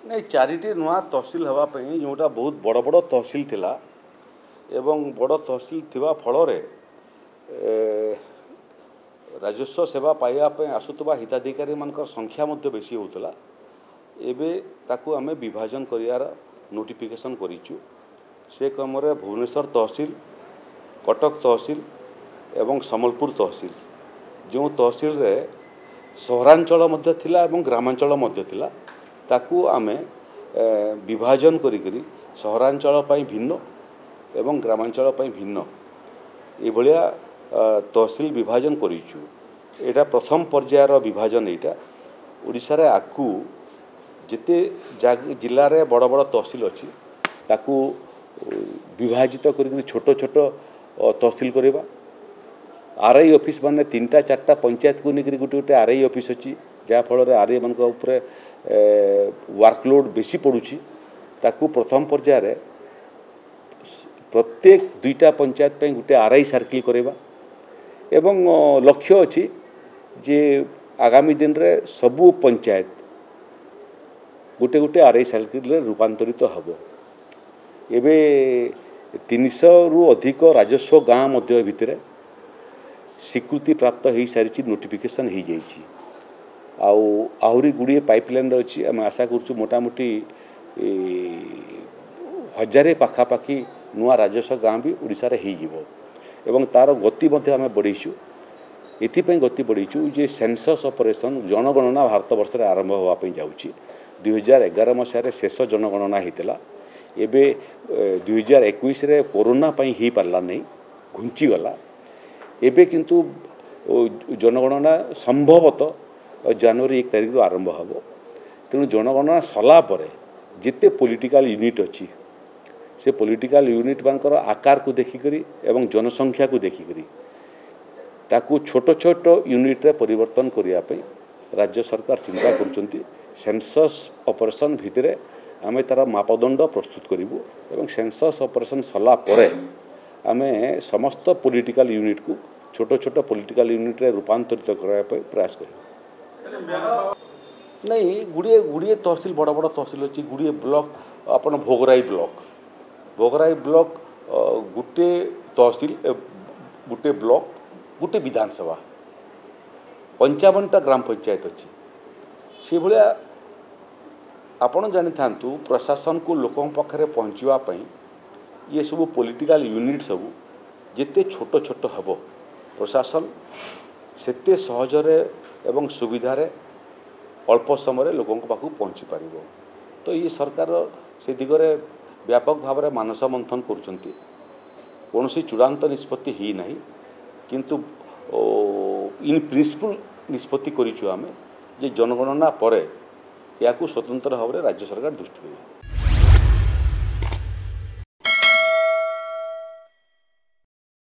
नहीं चारिटी नुआ तहसिल हाँपाई जोटा बहुत बड़ बड़ तहसिल थिला एवं बड़ तहसिल थिबा फल राजस्व सेवा पाइबापी आसुवा हिताधिकारी मान संख्या बेसी होता एबे ताकू आमे विभाजन करियार नोटिफिकेशन करिचु से क्रम भुवनेश्वर तहसिल कटक तहसिल एवं सम्बलपुर तहसिल जो तहसिल रे सहरांचल मध्य थिला एवं ग्रामांचल मध्य थिला ताकू आमे विभाजन करी सहरांचल पई भिन्न एवं ग्रामांचल पई भिन्न एभलिया तहसिल विभाजन करिचु। एटा प्रथम पर्यायर विभाजन एटा ओडिशा रे आकू जिते जिले में बड़ बड़ तहसिल अच्छी ताकू विभाजित कर छोट छोट तहसिल करवा आरआई ऑफिस माने 3-4 पंचायत को लेकर गोटे गोटे आरआई ऑफिस अच्छी जहाँफल आरआई मान वर्कलोड बेसी पड़ुछि ताकू प्रथम पर्यायर प्रत्येक 2टा पंचायत पे गोटे आरआई सर्किल करवा एवं लक्ष्य अच्छी जे आगामी दिन रे सबू पंचायत गोटे गोटे आरआई सर्किल रूपांतरित हम एबे 300 रु अधिक राजस्व गाँ मध्य भितर स्वीकृति प्राप्त हो सारी नोटिफिकेशन हो जाइए आहरी गुड़िए पाइपलाइन अच्छी आम आशा करूँ मोटामोटी 1000 पाखापाखि नुआ राजस्व गाँ भी ओडिशा रे हो एवं तार गति आम बढ़ीचु एपाई गति बढ़ीचु जे सेंसस ऑपरेशन जनगणना भारत वर्ष में आरंभ होगापी जाऊँगी 2011 मसीह शेष जनगणना होता एबे 2021 रे कोरोना पाई ही पारला नहीं घुंचीगला एबे किंतु जनगणना संभवतः जनवरी 1 तारिख आरंभ हम तेणु जनगणना सरला जिते पॉलिटिकल यूनिट अच्छी से पॉलिटिकल यूनिट मानकर आकार को देखिकरी एवं जनसंख्या को देखिकरी ताकू छोट छोट यूनिट रे परिवर्तन करने राज्य सरकार चिंता कर सेंसस ऑपरेशन भितर आमे तार मापदंड प्रस्तुत करूँ एवं सेंसस ऑपरेशन सरला आमे समस्त पॉलिटिकल यूनिट को छोट छोट पॉलिटिकल यूनिट रे रूपांतरित करने प्रयास कर नहीं गुड़िए गुड़िए तहसिल बड़ बड़ तहसिल अच्छी गुड़िए ब्लॉक अपन भोगराई ब्लॉक गोटे तहसिल गोटे ब्लॉक गोटे विधानसभा 55टा ग्राम पंचायत अच्छी से भाया आपण जानी था प्रशासन को लोकों पाखे पहुँचापी ये सब पॉलिटिकल यूनिट सब जिते छोट छोट हम प्रशासन सेते सहजरे एवं सुविधारे अल्प समय लोकों पाखु पहुँची पार तो ये सरकार से दिगरे व्यापक भाव में मानस मंथन करुँच कौन चूड़ांत निष्पत्ति ही ना किंतु इन प्रिंसिपल निष्पत्ति करिछु आमे जे जनगणना परे या स्वतंत्र भाव में राज्य सरकार दृष्टि देवे।